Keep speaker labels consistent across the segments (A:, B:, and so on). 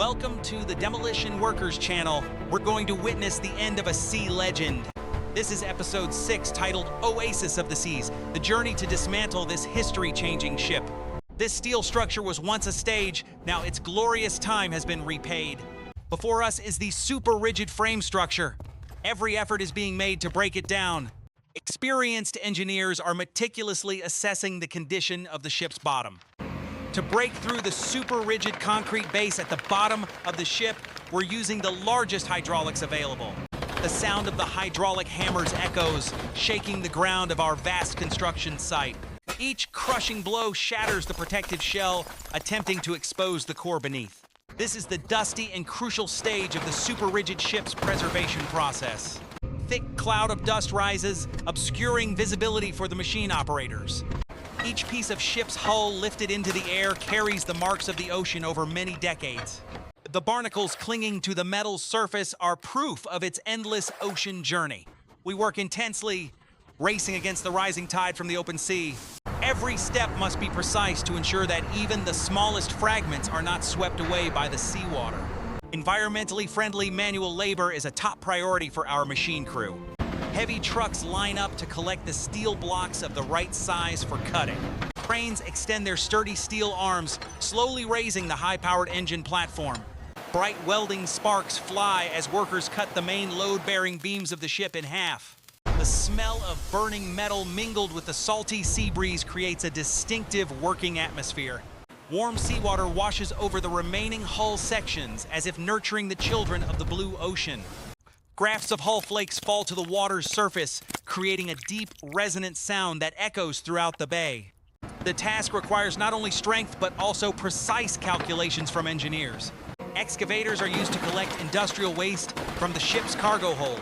A: Welcome to the Demolition Workers channel. We're going to witness the end of a sea legend. This is episode 6, titled Oasis of the Seas, the journey to dismantle this history-changing ship. This steel structure was once a stage, now its glorious time has been repaid. Before us is the super rigid frame structure. Every effort is being made to break it down. Experienced engineers are meticulously assessing the condition of the ship's bottom. To break through the super rigid concrete base at the bottom of the ship, we're using the largest hydraulics available. The sound of the hydraulic hammers echoes, shaking the ground of our vast construction site. Each crushing blow shatters the protective shell, attempting to expose the core beneath. This is the dusty and crucial stage of the super rigid ship's preservation process. Thick cloud of dust rises, obscuring visibility for the machine operators. Each piece of ship's hull lifted into the air carries the marks of the ocean over many decades. The barnacles clinging to the metal surface are proof of its endless ocean journey. We work intensely, racing against the rising tide from the open sea. Every step must be precise to ensure that even the smallest fragments are not swept away by the seawater. Environmentally friendly manual labor is a top priority for our machine crew. Heavy trucks line up to collect the steel blocks of the right size for cutting. Cranes extend their sturdy steel arms, slowly raising the high-powered engine platform. Bright welding sparks fly as workers cut the main load-bearing beams of the ship in half. The smell of burning metal mingled with the salty sea breeze creates a distinctive working atmosphere. Warm seawater washes over the remaining hull sections as if nurturing the children of the blue ocean. Grafts of hull flakes fall to the water's surface, creating a deep, resonant sound that echoes throughout the bay. The task requires not only strength, but also precise calculations from engineers. Excavators are used to collect industrial waste from the ship's cargo hold.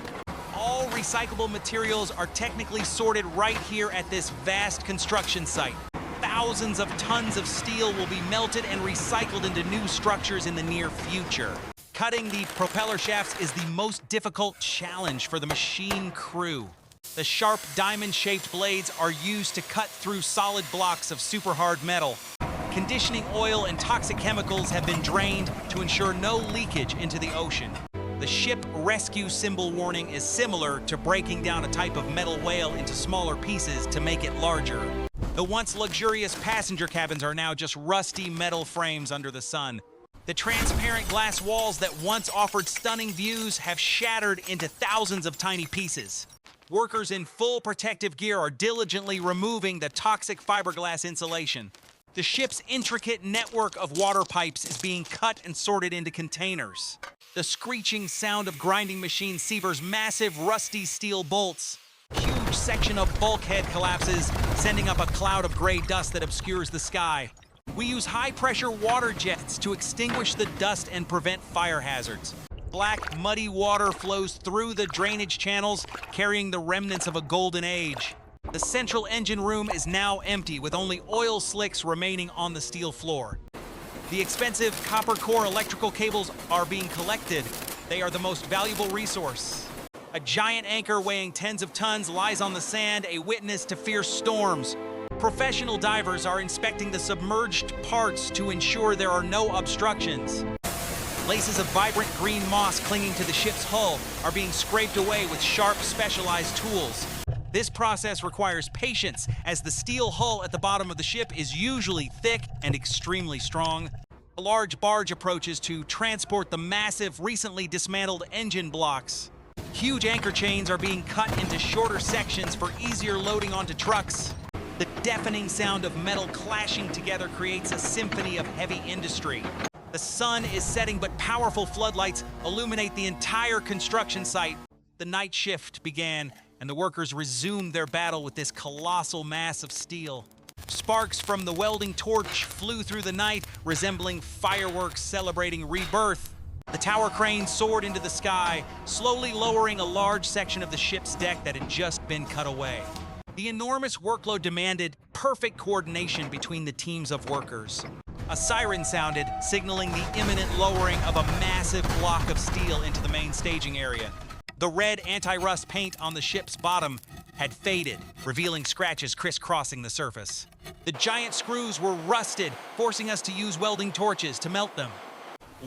A: All recyclable materials are technically sorted right here at this vast construction site. Thousands of tons of steel will be melted and recycled into new structures in the near future. Cutting the propeller shafts is the most difficult challenge for the machine crew. The sharp diamond-shaped blades are used to cut through solid blocks of super hard metal. Conditioning oil and toxic chemicals have been drained to ensure no leakage into the ocean. The ship rescue symbol warning is similar to breaking down a type of metal whale into smaller pieces to make it larger. The once luxurious passenger cabins are now just rusty metal frames under the sun. The transparent glass walls that once offered stunning views have shattered into thousands of tiny pieces. Workers in full protective gear are diligently removing the toxic fiberglass insulation. The ship's intricate network of water pipes is being cut and sorted into containers. The screeching sound of grinding machines severs massive rusty steel bolts. Huge section of bulkhead collapses, sending up a cloud of gray dust that obscures the sky. We use high-pressure water jets to extinguish the dust and prevent fire hazards. Black, muddy water flows through the drainage channels, carrying the remnants of a golden age. The central engine room is now empty, with only oil slicks remaining on the steel floor. The expensive copper core electrical cables are being collected. They are the most valuable resource. A giant anchor weighing tens of tons lies on the sand, a witness to fierce storms. Professional divers are inspecting the submerged parts to ensure there are no obstructions. Laces of vibrant green moss clinging to the ship's hull are being scraped away with sharp, specialized tools. This process requires patience, as the steel hull at the bottom of the ship is usually thick and extremely strong. A large barge approaches to transport the massive, recently dismantled engine blocks. Huge anchor chains are being cut into shorter sections for easier loading onto trucks. The deafening sound of metal clashing together creates a symphony of heavy industry. The sun is setting, but powerful floodlights illuminate the entire construction site. The night shift began, and the workers resumed their battle with this colossal mass of steel. Sparks from the welding torch flew through the night, resembling fireworks celebrating rebirth. The tower crane soared into the sky, slowly lowering a large section of the ship's deck that had just been cut away. The enormous workload demanded perfect coordination between the teams of workers. A siren sounded, signaling the imminent lowering of a massive block of steel into the main staging area. The red anti-rust paint on the ship's bottom had faded, revealing scratches crisscrossing the surface. The giant screws were rusted, forcing us to use welding torches to melt them.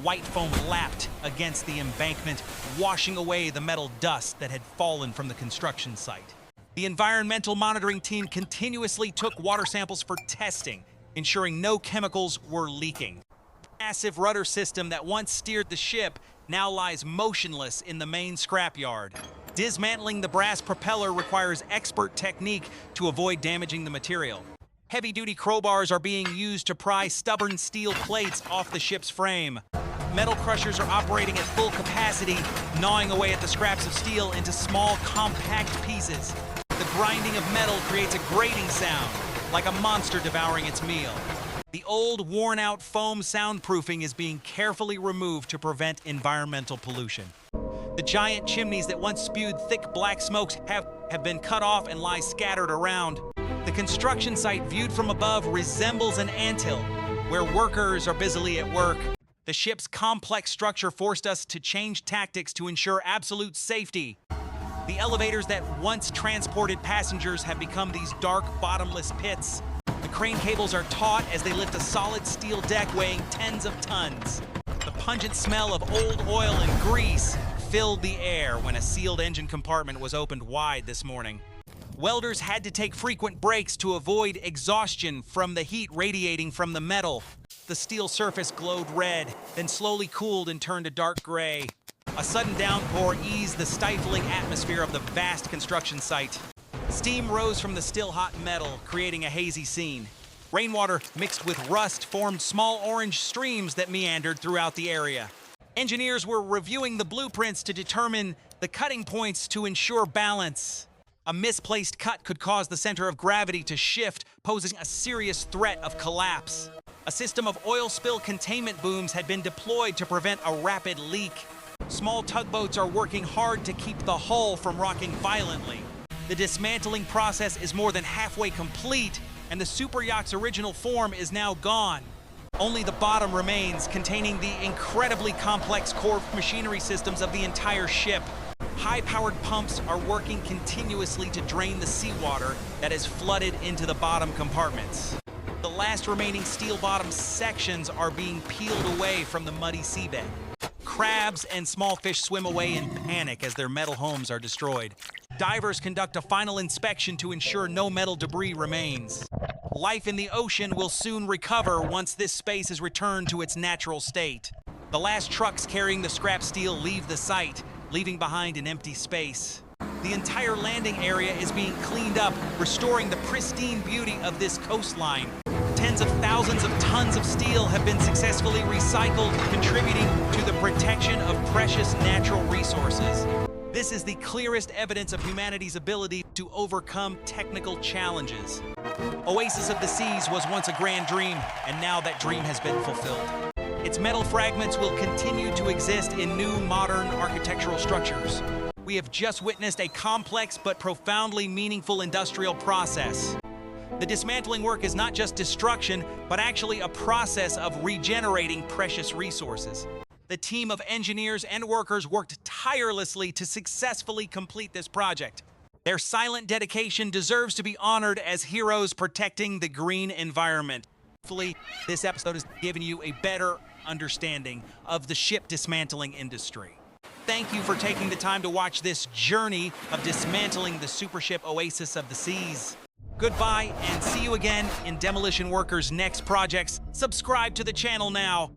A: White foam lapped against the embankment, washing away the metal dust that had fallen from the construction site. The environmental monitoring team continuously took water samples for testing, ensuring no chemicals were leaking. The massive rudder system that once steered the ship now lies motionless in the main scrapyard. Dismantling the brass propeller requires expert technique to avoid damaging the material. Heavy-duty crowbars are being used to pry stubborn steel plates off the ship's frame. Metal crushers are operating at full capacity, gnawing away at the scraps of steel into small, compact pieces. The grinding of metal creates a grating sound, like a monster devouring its meal. The old, worn-out foam soundproofing is being carefully removed to prevent environmental pollution. The giant chimneys that once spewed thick black smokes have been cut off and lie scattered around. The construction site viewed from above resembles an anthill, where workers are busily at work. The ship's complex structure forced us to change tactics to ensure absolute safety. The elevators that once transported passengers have become these dark, bottomless pits. The crane cables are taut as they lift a solid steel deck weighing tens of tons. The pungent smell of old oil and grease filled the air when a sealed engine compartment was opened wide this morning. Welders had to take frequent breaks to avoid exhaustion from the heat radiating from the metal. The steel surface glowed red, then slowly cooled and turned a dark gray. A sudden downpour eased the stifling atmosphere of the vast construction site. Steam rose from the still hot metal, creating a hazy scene. Rainwater mixed with rust formed small orange streams that meandered throughout the area. Engineers were reviewing the blueprints to determine the cutting points to ensure balance. A misplaced cut could cause the center of gravity to shift, posing a serious threat of collapse. A system of oil spill containment booms had been deployed to prevent a rapid leak. Small tugboats are working hard to keep the hull from rocking violently. The dismantling process is more than halfway complete, and the superyacht's original form is now gone. Only the bottom remains, containing the incredibly complex core machinery systems of the entire ship. High-powered pumps are working continuously to drain the seawater that has flooded into the bottom compartments. The last remaining steel-bottom sections are being peeled away from the muddy seabed. Crabs and small fish swim away in panic as their metal homes are destroyed. Divers conduct a final inspection to ensure no metal debris remains. Life in the ocean will soon recover once this space is returned to its natural state. The last trucks carrying the scrap steel leave the site, leaving behind an empty space. The entire landing area is being cleaned up, restoring the pristine beauty of this coastline. Tens of thousands of tons of steel have been successfully recycled, contributing to the protection of precious natural resources. This is the clearest evidence of humanity's ability to overcome technical challenges. Oasis of the Seas was once a grand dream, and now that dream has been fulfilled. Its metal fragments will continue to exist in new, modern architectural structures. We have just witnessed a complex but profoundly meaningful industrial process. The dismantling work is not just destruction, but actually a process of regenerating precious resources. The team of engineers and workers worked tirelessly to successfully complete this project. Their silent dedication deserves to be honored as heroes protecting the green environment. Hopefully, this episode has given you a better understanding of the ship dismantling industry. Thank you for taking the time to watch this journey of dismantling the supership Oasis of the Seas. Goodbye, and see you again in Demolition Workers' next projects. Subscribe to the channel now.